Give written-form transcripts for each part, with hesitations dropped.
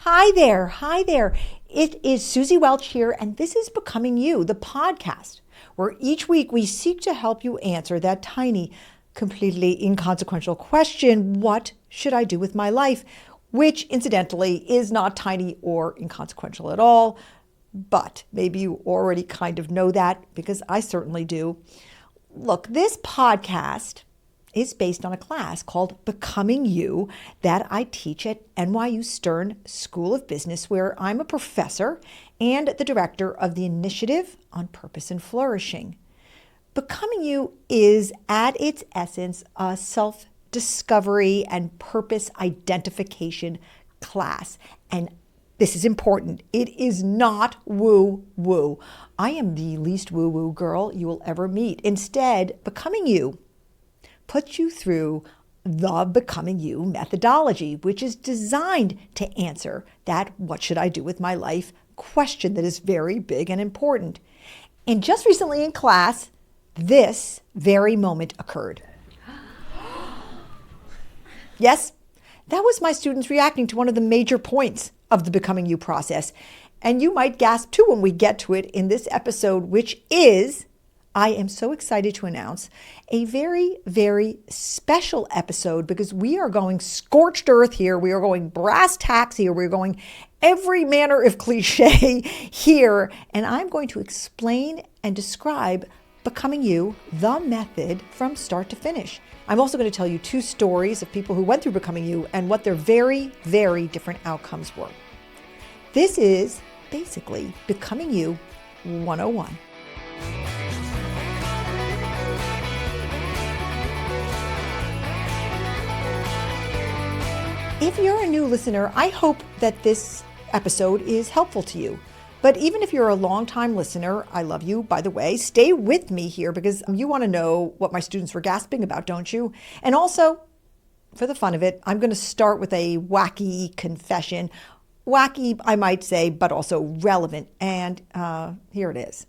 Hi there. Hi there. It is Suzy Welch here, and this is Becoming You, the podcast, where each week we seek to help you answer that tiny, completely inconsequential question, what should I do with my life? Which, incidentally, is not tiny or inconsequential at all, but maybe you already kind of know that because I certainly do. Look, this podcast is based on a class called Becoming You that I teach at NYU Stern School of Business, where I'm a professor and the director of the Initiative on Purpose and Flourishing. Becoming You is, at its essence, a self-discovery and purpose identification class. And this is important. It is not woo-woo. I am the least woo-woo girl you will ever meet. Instead, Becoming You puts you through the Becoming You methodology, which is designed to answer that what should I do with my life question that is very big and important. And just recently in class, this very moment occurred. Yes, that was my students reacting to one of the major points of the Becoming You process. And you might gasp too when we get to it in this episode, which is, I am so excited to announce a very, very special episode because we are going scorched earth here. We are going brass tacks here. We're going every manner of cliche here. And I'm going to explain and describe Becoming You, the method from start to finish. I'm also going to tell you two stories of people who went through Becoming You and what their very, very different outcomes were. This is basically Becoming You 101. If you're a new listener, I hope that this episode is helpful to you. But even if you're a longtime listener, I love you, by the way, stay with me here because you want to know what my students were gasping about, don't you? And also, for the fun of it, I'm going to start with a wacky confession. Wacky, I might say, but also relevant. And here it is.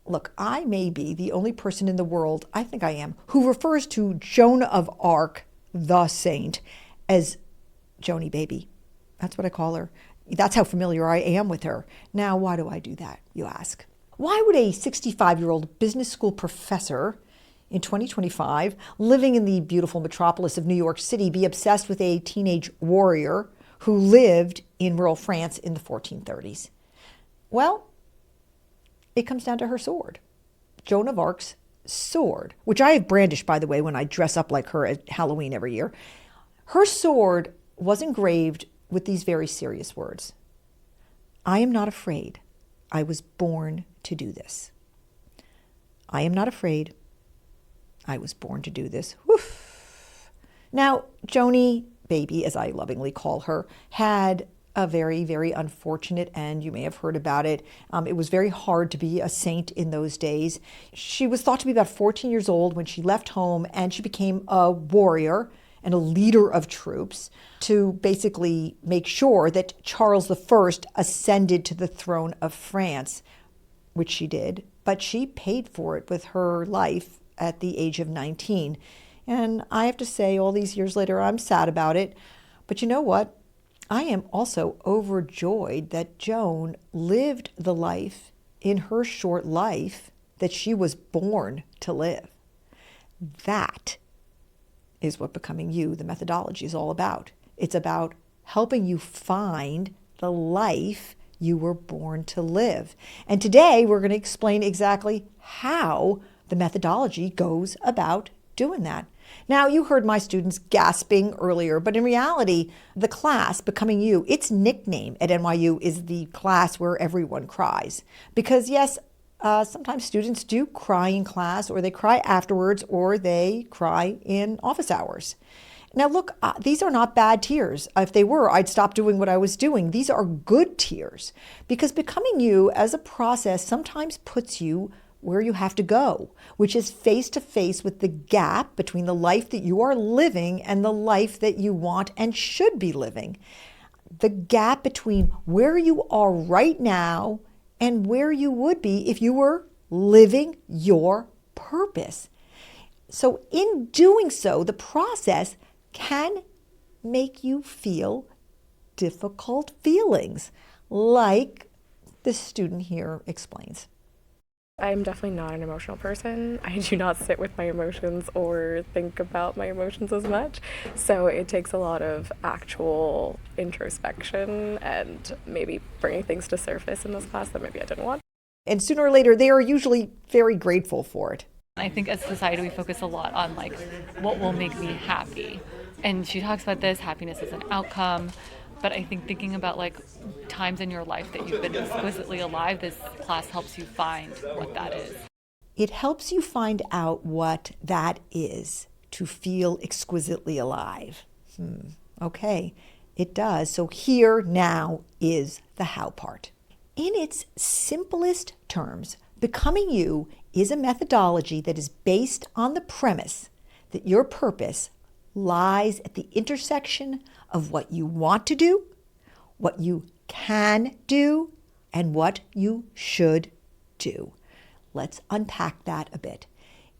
Look, I may be the only person in the world, I think I am, who refers to Joan of Arc, the saint, as Joni baby. That's what I call her. That's how familiar I am with her. Now, why do I do that, you ask? Why would a 65-year-old business school professor in 2025, living in the beautiful metropolis of New York City, be obsessed with a teenage warrior who lived in rural France in the 1430s? Well, it comes down to her sword. Joan of Arc's sword, which I have brandished, by the way, when I dress up like her at Halloween every year. Her sword was engraved with these very serious words. I am not afraid. I was born to do this. I am not afraid. I was born to do this. Woof. Now, Joni baby, as I lovingly call her, had a very, very unfortunate end. You may have heard about it. It was very hard to be a saint in those days. She was thought to be about 14 years old when she left home, and she became a warrior and a leader of troops to basically make sure that Charles I ascended to the throne of France, which she did, but she paid for it with her life at the age of 19. And I have to say, all these years later, I'm sad about it. But you know what? I am also overjoyed that Joan lived the life in her short life that she was born to live. That is what Becoming You, the methodology, is all about. It's about helping you find the life you were born to live. And today we're going to explain exactly how the methodology goes about doing that. Now, you heard my students gasping earlier, but in reality, the class, Becoming You, its nickname at NYU is the class where everyone cries. Because yes, sometimes students do cry in class, or they cry afterwards, or they cry in office hours. Now look, these are not bad tears. If they were, I'd stop doing what I was doing. These are good tears, because Becoming You as a process sometimes puts you where you have to go, which is face to face with the gap between the life that you are living and the life that you want and should be living. The gap between where you are right now and where you would be if you were living your purpose. So in doing so, the process can make you feel difficult feelings, like the student here explains. I'm definitely not an emotional person. I do not sit with my emotions or think about my emotions as much. So it takes a lot of actual introspection and maybe bringing things to surface in this class that maybe I didn't want. And sooner or later, they are usually very grateful for it. I think as a society, we focus a lot on like what will make me happy. And she talks about this, happiness is an outcome. But I think thinking about like times in your life that you've been exquisitely alive, this class helps you find what that is. It helps you find out what that is, to feel exquisitely alive. Okay, it does. So here now is the how part. In its simplest terms, Becoming You is a methodology that is based on the premise that your purpose lies at the intersection of what you want to do, what you can do, and what you should do. Let's unpack that a bit.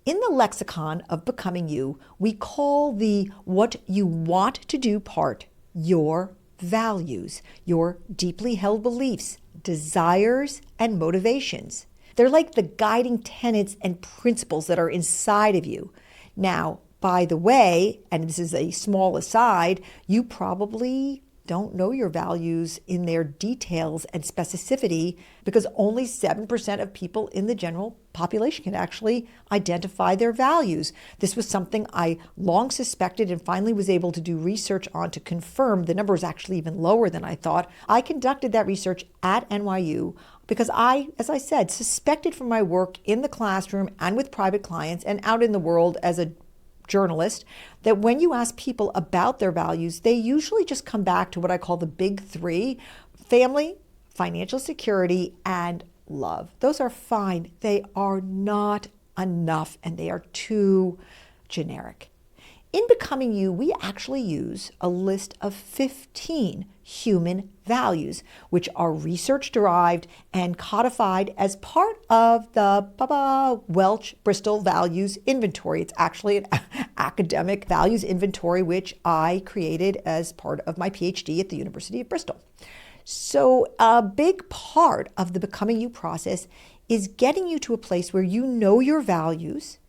In the lexicon of Becoming You, we call the what you want to do part your values, your deeply held beliefs, desires, and motivations. They're like the guiding tenets and principles that are inside of you. Now, by the way, and this is a small aside, you probably don't know your values in their details and specificity because only 7% of people in the general population can actually identify their values. This was something I long suspected and finally was able to do research on to confirm the number is actually even lower than I thought. I conducted that research at NYU because I, as I said, suspected from my work in the classroom and with private clients and out in the world as a journalist that when you ask people about their values, they usually just come back to what I call the big three: family, financial security, and love. Those are fine. They are not enough and they are too generic. In Becoming You, we actually use a list of 15 human values, which are research derived and codified as part of the Welch Bristol Values Inventory. It's actually an academic values inventory, which I created as part of my PhD at the University of Bristol. So a big part of the Becoming You process is getting you to a place where you know your values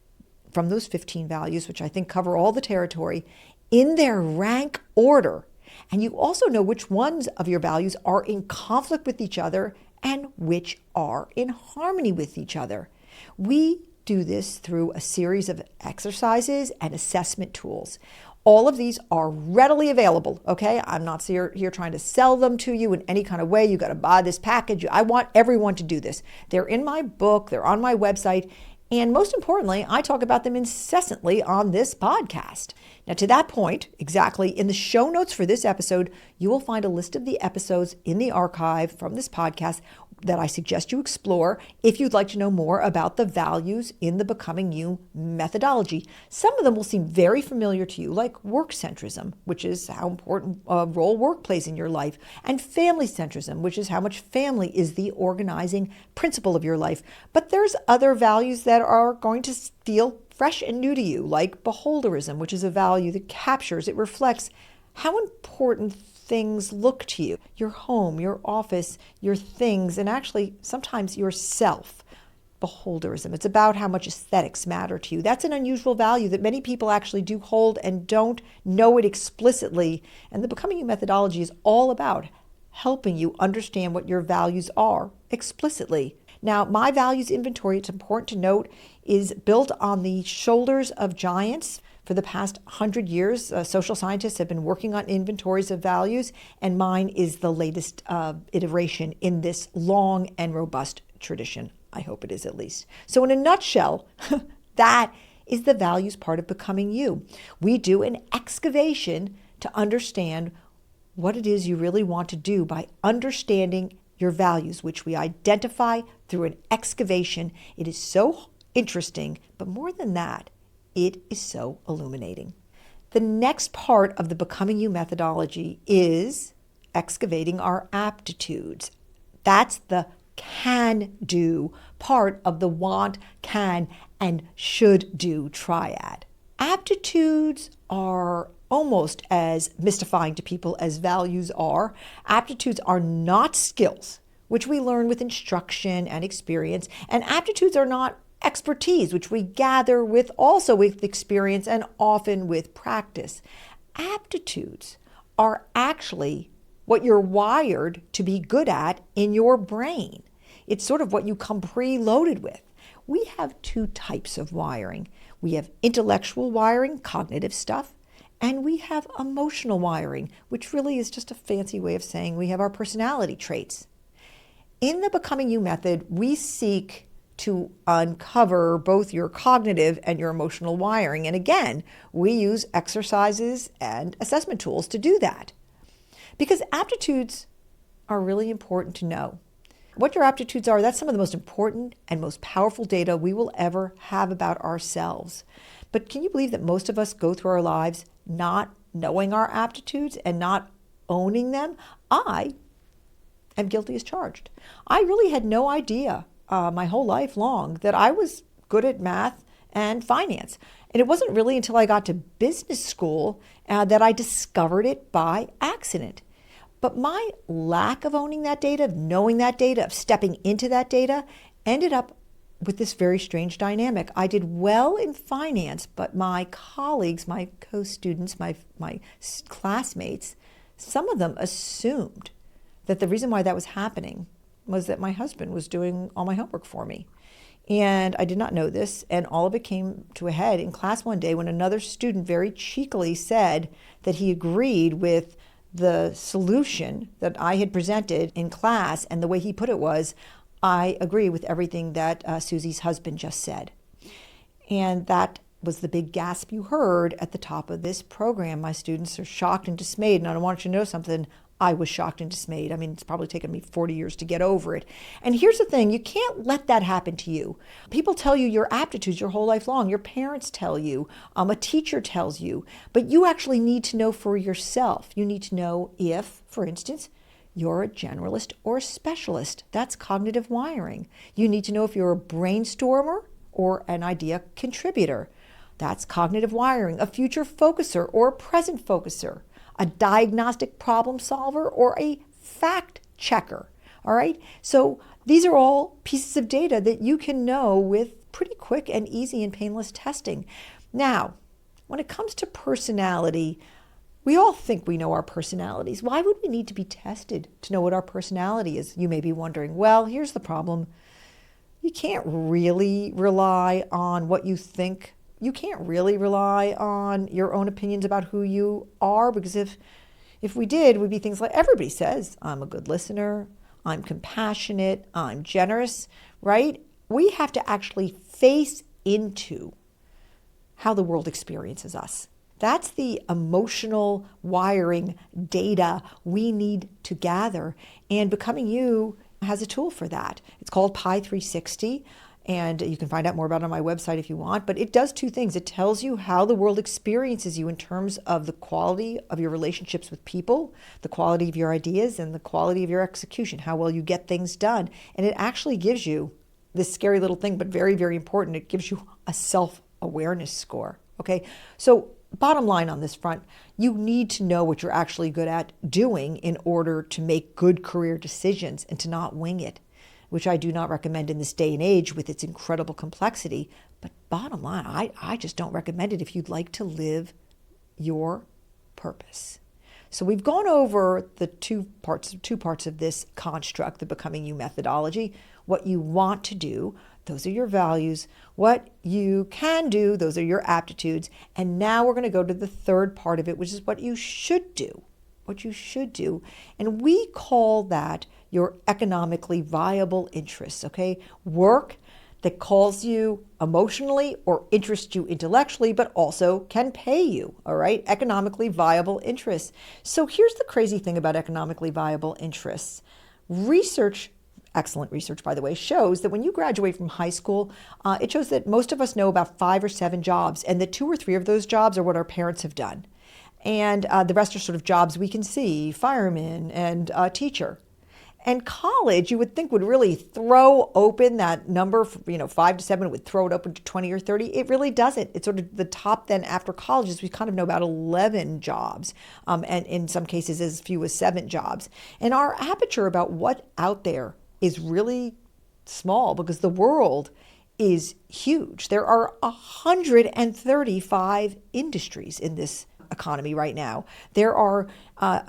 from those 15 values, which I think cover all the territory, in their rank order. And you also know which ones of your values are in conflict with each other and which are in harmony with each other. We do this through a series of exercises and assessment tools. All of these are readily available, okay? I'm not here trying to sell them to you in any kind of way. You got to buy this package. I want everyone to do this. They're in my book. They're on my website. And most importantly, I talk about them incessantly on this podcast. Now, to that point, exactly, in the show notes for this episode, you will find a list of the episodes in the archive from this podcast that I suggest you explore if you'd like to know more about the values in the Becoming You methodology. Some of them will seem very familiar to you, like work centrism, which is how important a role work plays in your life, and family centrism, which is how much family is the organizing principle of your life. But there's other values that are going to feel fresh and new to you, like beholderism, which is a value that captures, it reflects how important things look to you, your home, your office, your things, and actually sometimes yourself. Beholderism. It's about how much aesthetics matter to you. That's an unusual value that many people actually do hold and don't know it explicitly. And the Becoming You methodology is all about helping you understand what your values are explicitly. Now, my values inventory, it's important to note, is built on the shoulders of giants. For the past 100 years, social scientists have been working on inventories of values, and mine is the latest iteration in this long and robust tradition. I hope it is, at least. So in a nutshell, that is the values part of Becoming You. We do an excavation to understand what it is you really want to do by understanding your values, which we identify through an excavation. It is so interesting, but more than that, it is so illuminating. The next part of the Becoming You methodology is excavating our aptitudes. That's the can-do part of the want, can, and should-do triad. Aptitudes are almost as mystifying to people as values are. Aptitudes are not skills, which we learn with instruction and experience, and aptitudes are not expertise, which we gather with also with experience and often with practice. Aptitudes are actually what you're wired to be good at in your brain. It's sort of what you come preloaded with. We have two types of wiring. We have intellectual wiring, cognitive stuff, and we have emotional wiring, which really is just a fancy way of saying we have our personality traits. In the Becoming You method, we seek to uncover both your cognitive and your emotional wiring. And again, we use exercises and assessment tools to do that. Because aptitudes are really important to know. What your aptitudes are, that's some of the most important and most powerful data we will ever have about ourselves. But can you believe that most of us go through our lives not knowing our aptitudes and not owning them? I am guilty as charged. I really had no idea my whole life long that I was good at math and finance. And it wasn't really until I got to business school that I discovered it by accident. But my lack of owning that data, of knowing that data, of stepping into that data, ended up with this very strange dynamic. I did well in finance, but my colleagues, my co-students, my classmates, some of them assumed that the reason why that was happening was that my husband was doing all my homework for me. And I did not know this, and all of it came to a head in class one day when another student very cheekily said that he agreed with the solution that I had presented in class, and the way he put it was, I agree with everything that Suzy's husband just said. And that was the big gasp you heard at the top of this program. My students are shocked and dismayed, and I want you to know something. I was shocked and dismayed. I mean, it's probably taken me 40 years to get over it. And here's the thing, you can't let that happen to you. People tell you your aptitudes your whole life long. Your parents tell you, a teacher tells you, but you actually need to know for yourself. You need to know if, for instance, you're a generalist or a specialist. That's cognitive wiring. You need to know if you're a brainstormer or an idea contributor. That's cognitive wiring. A future focuser or a present focuser. A diagnostic problem solver or a fact checker. All right? So these are all pieces of data that you can know with pretty quick and easy and painless testing. Now, when it comes to personality, we all think we know our personalities. Why would we need to be tested to know what our personality is? You may be wondering, well, here's the problem. You can't really rely on what you think. You can't really rely on your own opinions about who you are, because if we did, it would be things like everybody says, I'm a good listener, I'm compassionate, I'm generous, right? We have to actually face into how the world experiences us. That's the emotional wiring data we need to gather, and Becoming You has a tool for that. It's called Pi 360. And you can find out more about it on my website if you want. But it does two things. It tells you how the world experiences you in terms of the quality of your relationships with people, the quality of your ideas, and the quality of your execution, how well you get things done. And it actually gives you this scary little thing, but very, very important. It gives you a self-awareness score. Okay? So bottom line on this front, you need to know what you're actually good at doing in order to make good career decisions and to not wing it, which I do not recommend in this day and age with its incredible complexity. But bottom line, I just don't recommend it if you'd like to live your purpose. So we've gone over the two parts of this construct, the Becoming You methodology. What you want to do, those are your values. What you can do, those are your aptitudes. And now we're going to go to the third part of it, which is what you should do. What you should do. And we call that your economically viable interests, okay? Work that calls you emotionally or interests you intellectually, but also can pay you, all right? Economically viable interests. So here's the crazy thing about economically viable interests. Research, excellent research, by the way, shows that when you graduate from high school, it shows that most of us know about 5 or 7 jobs, and that 2 or 3 of those jobs are what our parents have done. And the rest are sort of jobs we can see, fireman and teacher. And college, you would think, would really throw open that number, 5 to 7, would throw it open to 20 or 30. It really doesn't. It's sort of the top then after college is we kind of know about 11 jobs, and in some cases as few as 7 jobs. And our aperture about what out there is really small because the world is huge. There are 135 industries in this economy right now. There are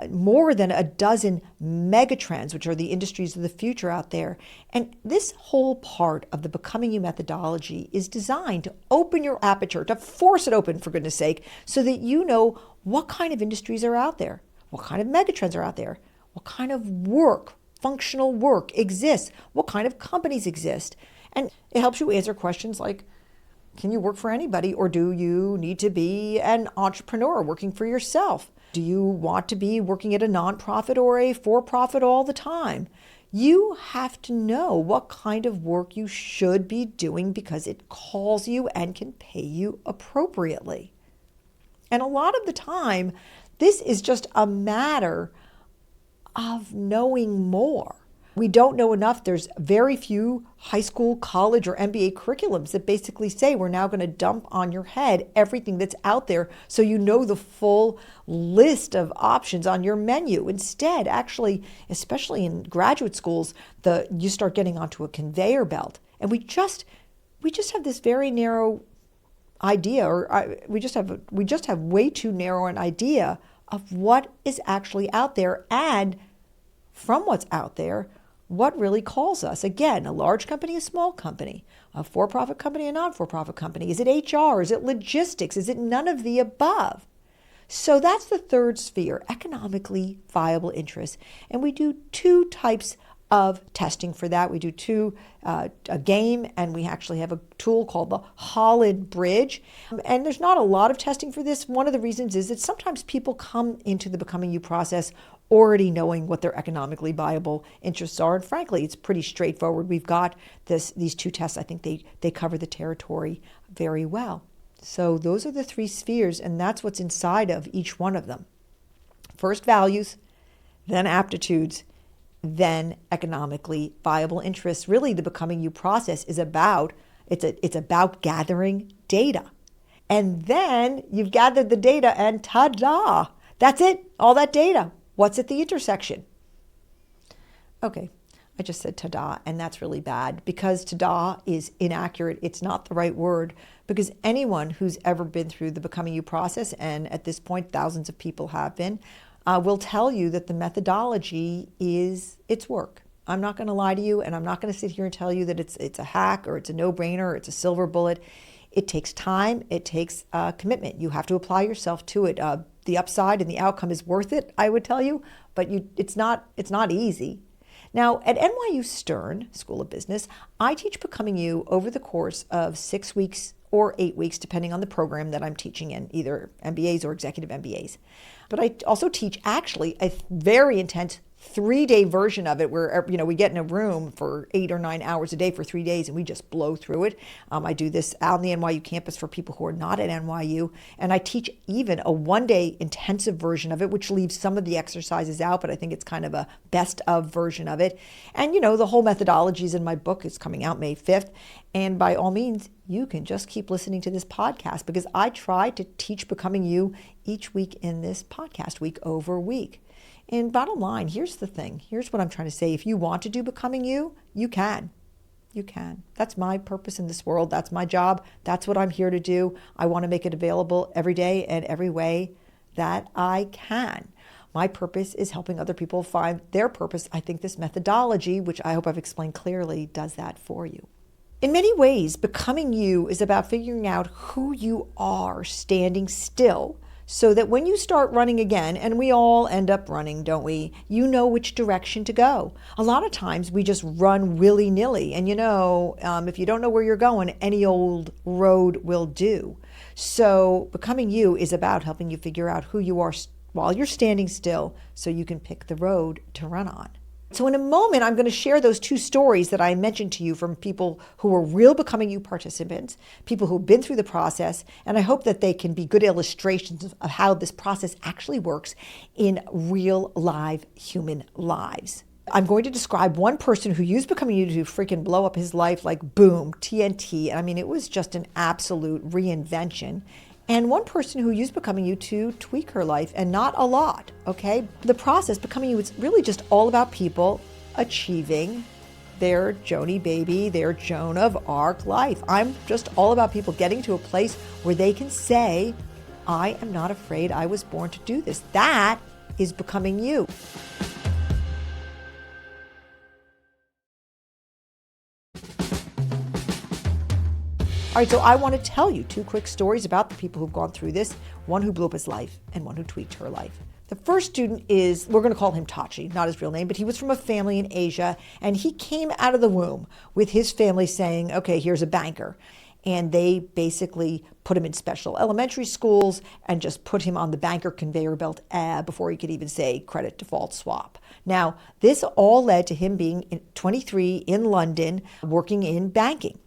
more than a dozen megatrends, which are the industries of the future out there. And this whole part of the Becoming You methodology is designed to open your aperture, to force it open, for goodness sake, so that you know what kind of industries are out there, what kind of megatrends are out there, what kind of work, functional work exists, what kind of companies exist. And it helps you answer questions like, can you work for anybody, or do you need to be an entrepreneur working for yourself? Do you want to be working at a nonprofit or a for-profit all the time? You have to know what kind of work you should be doing because it calls you and can pay you appropriately. And a lot of the time, this is just a matter of knowing more. We don't know enough. There's very few high school, college, or MBA curriculums that basically say we're now going to dump on your head everything that's out there so you know the full list of options on your menu. Instead, actually, especially in graduate schools, you start getting onto a conveyor belt. And we just have this very narrow idea, or we just have way too narrow an idea of what is actually out there, and from what's out there, what really calls us. Again, a large company, a small company, a for-profit company, a non-for-profit company. Is it HR? Is it logistics? Is it none of the above? So that's the third sphere, economically viable interests. And we do 2 types of testing for that. We do a game, and we actually have a tool called the Holland Bridge. And there's not a lot of testing for this. One of the reasons is that sometimes people come into the Becoming You process already knowing what their economically viable interests are. And frankly, it's pretty straightforward. We've got these 2 tests. I think they cover the territory very well. So those are the 3 spheres, and that's what's inside of each one of them. First values, then aptitudes, then economically viable interests. Really, the Becoming You process is about gathering data. And then you've gathered the data, and ta-da! That's it, all that data. What's at the intersection? Okay, I just said ta-da, and that's really bad because ta-da is inaccurate. It's not the right word, because anyone who's ever been through the Becoming You process, and at this point thousands of people have been, will tell you that the methodology it's work. I'm not going to lie to you, and I'm not going to sit here and tell you that it's a hack or it's a no-brainer or it's a silver bullet. It takes time. It takes commitment. You have to apply yourself to it. The upside and the outcome is worth it, I would tell you, but it's not easy. Now, at NYU Stern School of Business, I teach Becoming You over the course of 6 weeks or 8 weeks, depending on the program that I'm teaching in, either MBAs or executive MBAs. But I also teach actually a very intense 3-day version of it where we get in a room for 8 or 9 hours a day for 3 days and we just blow through it. I do this out on the NYU campus for people who are not at NYU, and I teach even a 1-day intensive version of it, which leaves some of the exercises out, but I think it's kind of a best of version of it. And the whole methodology is in my book. It's coming out May 5th, and by all means, you can just keep listening to this podcast because I try to teach Becoming You each week in this podcast, week over week. And bottom line, here's the thing. Here's what I'm trying to say. If you want to do Becoming You, you can. You can. That's my purpose in this world. That's my job. That's what I'm here to do. I want to make it available every day and every way that I can. My purpose is helping other people find their purpose. I think this methodology, which I hope I've explained clearly, does that for you. In many ways, Becoming You is about figuring out who you are standing still, so that when you start running again, and we all end up running, don't we? You know which direction to go. A lot of times we just run willy-nilly, and if you don't know where you're going, any old road will do. So Becoming You is about helping you figure out who you are while you're standing still so you can pick the road to run on. So in a moment, I'm going to share those 2 stories that I mentioned to you from people who were real Becoming You participants, people who've been through the process, and I hope that they can be good illustrations of how this process actually works in real live human lives. I'm going to describe one person who used Becoming You to freaking blow up his life like boom, TNT. I mean, it was just an absolute reinvention. And one person who used Becoming You to tweak her life, and not a lot, okay? The process, Becoming You, is really just all about people achieving their Joni baby, their Joan of Arc life. I'm just all about people getting to a place where they can say, I am not afraid I was born to do this. That is Becoming You. All right, so I want to tell you two quick stories about the people who've gone through this, one who blew up his life and one who tweaked her life. The first student is, we're going to call him Tachi, not his real name, but he was from a family in Asia, and he came out of the womb with his family saying, okay, here's a banker. And they basically put him in special elementary schools and just put him on the banker conveyor belt before he could even say credit default swap. Now, this all led to him being 23 in London working in banking.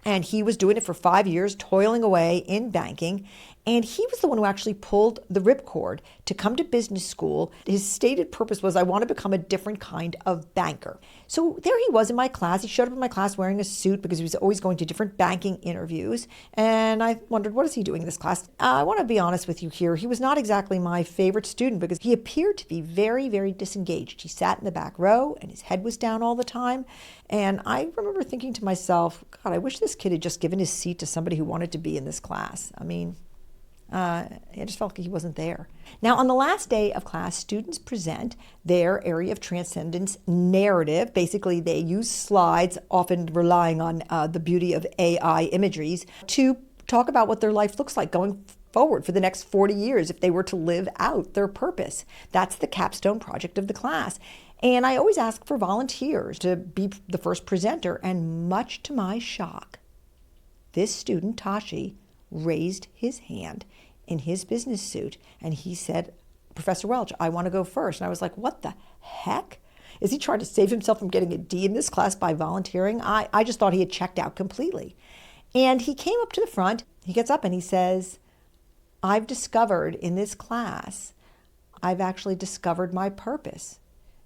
And he was doing it for 5 years, toiling away in banking. And he was the one who actually pulled the ripcord to come to business school. His stated purpose was, I want to become a different kind of banker. So there he was in my class. He showed up in my class wearing a suit because he was always going to different banking interviews. And I wondered, what is he doing in this class? I want to be honest with you here. He was not exactly my favorite student because he appeared to be very, very disengaged. He sat in the back row and his head was down all the time. And I remember thinking to myself, God, I wish this kid had just given his seat to somebody who wanted to be in this class. I mean, I just felt like he wasn't there. Now, on the last day of class, students present their area of transcendence narrative. Basically, they use slides, often relying on the beauty of AI imageries, to talk about what their life looks like going forward for the next 40 years if they were to live out their purpose. That's the capstone project of the class. And I always ask for volunteers to be the first presenter. And much to my shock, this student, Tashi, raised his hand in his business suit and he said, Professor Welch, I want to go first. And I was like, what the heck? Is he trying to save himself from getting a D in this class by volunteering? I just thought he had checked out completely. And he came up to the front, he gets up and he says, I've discovered in this class, I've actually discovered my purpose.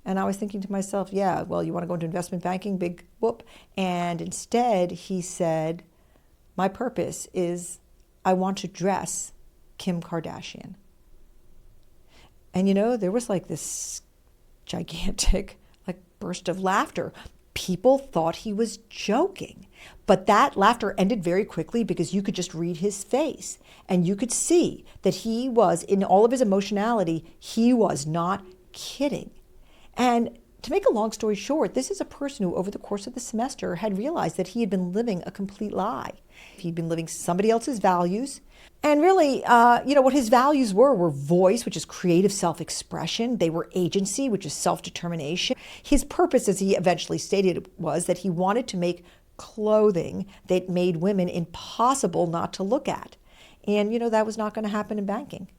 And I was thinking to myself, yeah, well, you want to go into investment banking? Big whoop. And instead he said, my purpose is I want to dress Kim Kardashian. And you know, there was like this gigantic burst of laughter. People thought he was joking. But that laughter ended very quickly because you could just read his face. And you could see that he was, in all of his emotionality, he was not kidding. And to make a long story short, this is a person who over the course of the semester had realized that he had been living a complete lie. He'd been living somebody else's values. And really, what his values were voice, which is creative self-expression. They were agency, which is self-determination. His purpose, as he eventually stated, was that he wanted to make clothing that made women impossible not to look at. And, that was not going to happen in banking.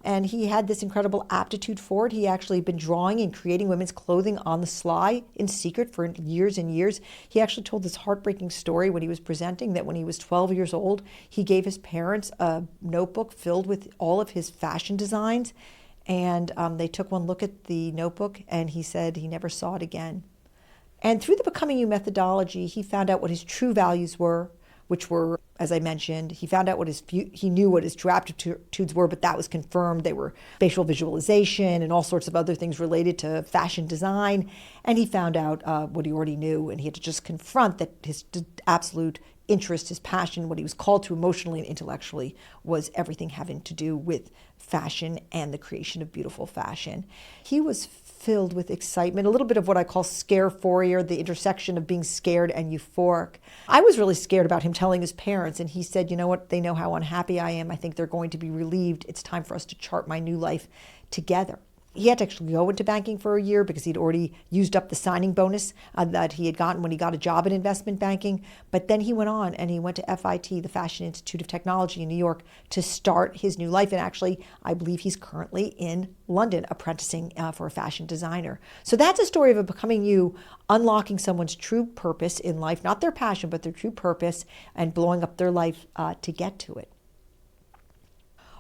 And he had this incredible aptitude for it. He actually had been drawing and creating women's clothing on the sly in secret for years and years. He actually told this heartbreaking story when he was presenting that when he was 12 years old, he gave his parents a notebook filled with all of his fashion designs. And they took one look at the notebook and he said he never saw it again. And through the Becoming You methodology, he found out what his true values were, which were, as I mentioned, he found out he knew what his true aptitudes were, but that was confirmed. They were spatial visualization and all sorts of other things related to fashion design. And he found out what he already knew, and he had to just confront that his absolute interest, his passion, what he was called to emotionally and intellectually was everything having to do with fashion and the creation of beautiful fashion. He was filled with excitement, a little bit of what I call scarephoria, the intersection of being scared and euphoric. I was really scared about him telling his parents, and he said, you know what, they know how unhappy I am. I think they're going to be relieved. It's time for us to chart my new life together. He had to actually go into banking for a year because he'd already used up the signing bonus that he had gotten when he got a job in investment banking. But then he went on and he went to FIT, the Fashion Institute of Technology in New York, to start his new life. And actually, I believe he's currently in London apprenticing for a fashion designer. So that's a story of a Becoming You, unlocking someone's true purpose in life, not their passion, but their true purpose, and blowing up their life to get to it.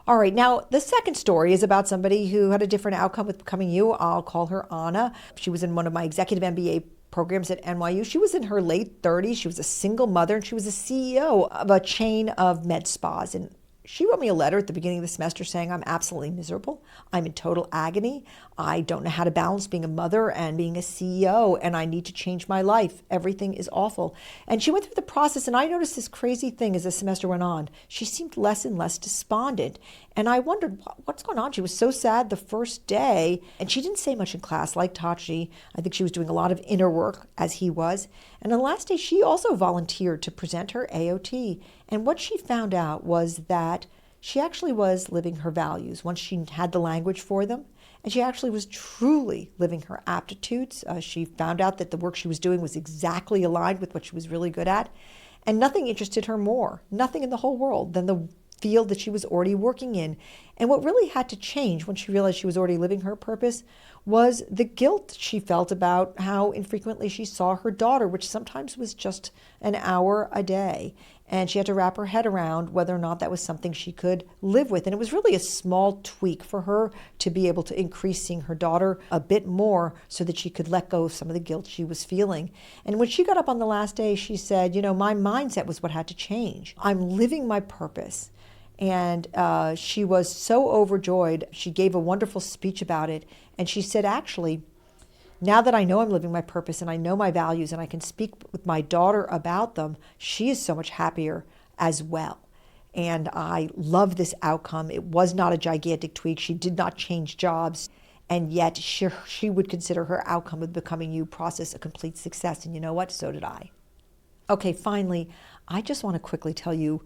All right, now the second story is about somebody who had a different outcome with Becoming You. I'll call her Anna. She was in one of my executive MBA programs at NYU. She was in her late 30s. She was a single mother, and she was a CEO of a chain of med spas. And she wrote me a letter at the beginning of the semester saying, I'm absolutely miserable. I'm in total agony. I don't know how to balance being a mother and being a CEO, and I need to change my life. Everything is awful. And she went through the process, and I noticed this crazy thing as the semester went on. She seemed less and less despondent. And I wondered, what's going on? She was so sad the first day, and she didn't say much in class, like Tachi. I think she was doing a lot of inner work, as he was. And on the last day, she also volunteered to present her AOT. And what she found out was that she actually was living her values once she had the language for them. And she actually was truly living her aptitudes. She found out that the work she was doing was exactly aligned with what she was really good at. And nothing interested her more, nothing in the whole world, than the field that she was already working in. And what really had to change when she realized she was already living her purpose was the guilt she felt about how infrequently she saw her daughter, which sometimes was just an hour a day. And she had to wrap her head around whether or not that was something she could live with. And it was really a small tweak for her to be able to increase seeing her daughter a bit more so that she could let go of some of the guilt she was feeling. And when she got up on the last day, she said, my mindset was what had to change. I'm living my purpose. And she was so overjoyed. She gave a wonderful speech about it. And she said, actually, now that I know I'm living my purpose and I know my values and I can speak with my daughter about them, she is so much happier as well. And I love this outcome. It was not a gigantic tweak. She did not change jobs. And yet she would consider her outcome of Becoming You process a complete success. And you know what? So did I. Okay, finally, I just want to quickly tell you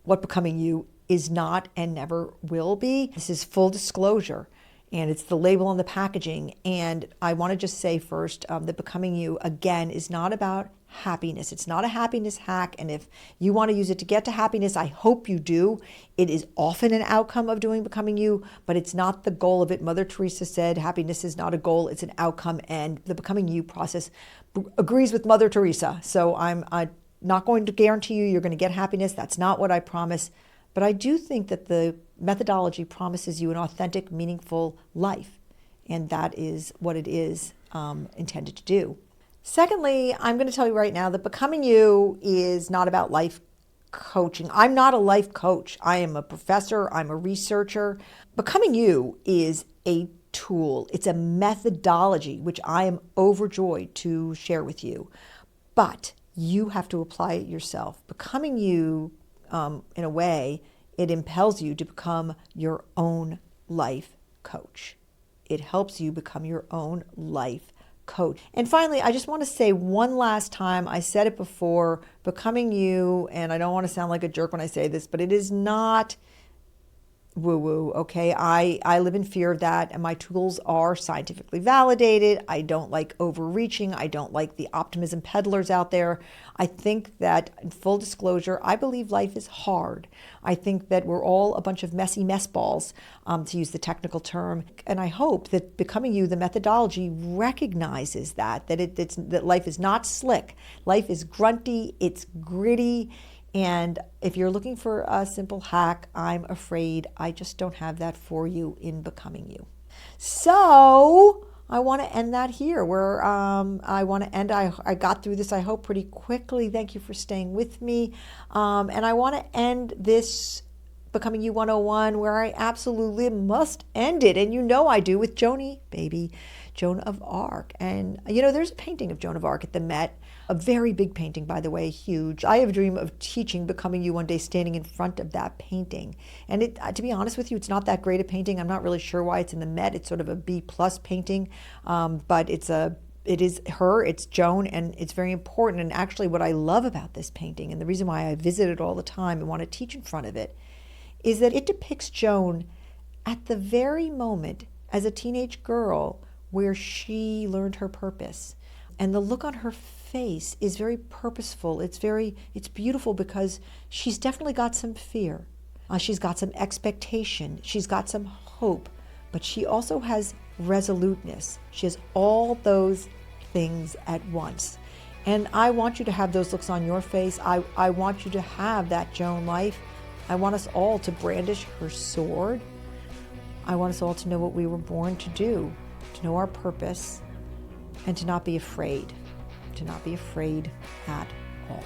what Becoming You is not and never will be. This is full disclosure. And it's the label on the packaging. And I want to just say first that Becoming You, again, is not about happiness. It's not a happiness hack. And if you want to use it to get to happiness, I hope you do. It is often an outcome of doing Becoming You, but it's not the goal of it. Mother Teresa said happiness is not a goal, it's an outcome. And the Becoming You process agrees with Mother Teresa. So I'm not going to guarantee you're going to get happiness. That's not what I promise. But I do think that the methodology promises you an authentic, meaningful life. And that is what it is intended to do. Secondly, I'm going to tell you right now that Becoming You is not about life coaching. I'm not a life coach. I am a professor. I'm a researcher. Becoming You is a tool. It's a methodology, which I am overjoyed to share with you. But you have to apply it yourself. Becoming You, in a way, it impels you to become your own life coach. It helps you become your own life coach. And finally, I just want to say one last time, I said it before, Becoming You, and I don't want to sound like a jerk when I say this, but it is not woo-woo, okay? I live in fear of that, and my tools are scientifically validated. I don't like overreaching. I don't like the optimism peddlers out there. I think that, in full disclosure, I believe life is hard. I think that we're all a bunch of messy mess balls, to use the technical term. And I hope that Becoming You, the methodology, recognizes that that life is not slick. Life is grunty. It's gritty. And if you're looking for a simple hack, I'm afraid I just don't have that for you in Becoming You. So I want to end that here where I want to end. I got through this, I hope, pretty quickly. Thank you for staying with me. And I want to end this Becoming You 101 where I absolutely must end it. And you know I do, with Joan of Arc. And, there's a painting of Joan of Arc at the Met. A very big painting, by the way, huge. I have a dream of teaching Becoming You one day, standing in front of that painting. And to be honest with you, it's not that great a painting. I'm not really sure why it's in the Met. It's sort of a B+ painting, but it is her, it's Joan, and it's very important. And actually what I love about this painting, and the reason why I visit it all the time and want to teach in front of it, is that it depicts Joan at the very moment as a teenage girl where she learned her purpose. And the look on her face is very purposeful. It's beautiful because she's definitely got some fear. She's got some expectation. She's got some hope. But she also has resoluteness. She has all those things at once. And I want you to have those looks on your face. I want you to have that Joan life. I want us all to brandish her sword. I want us all to know what we were born to do, to know our purpose, and to not be afraid at all.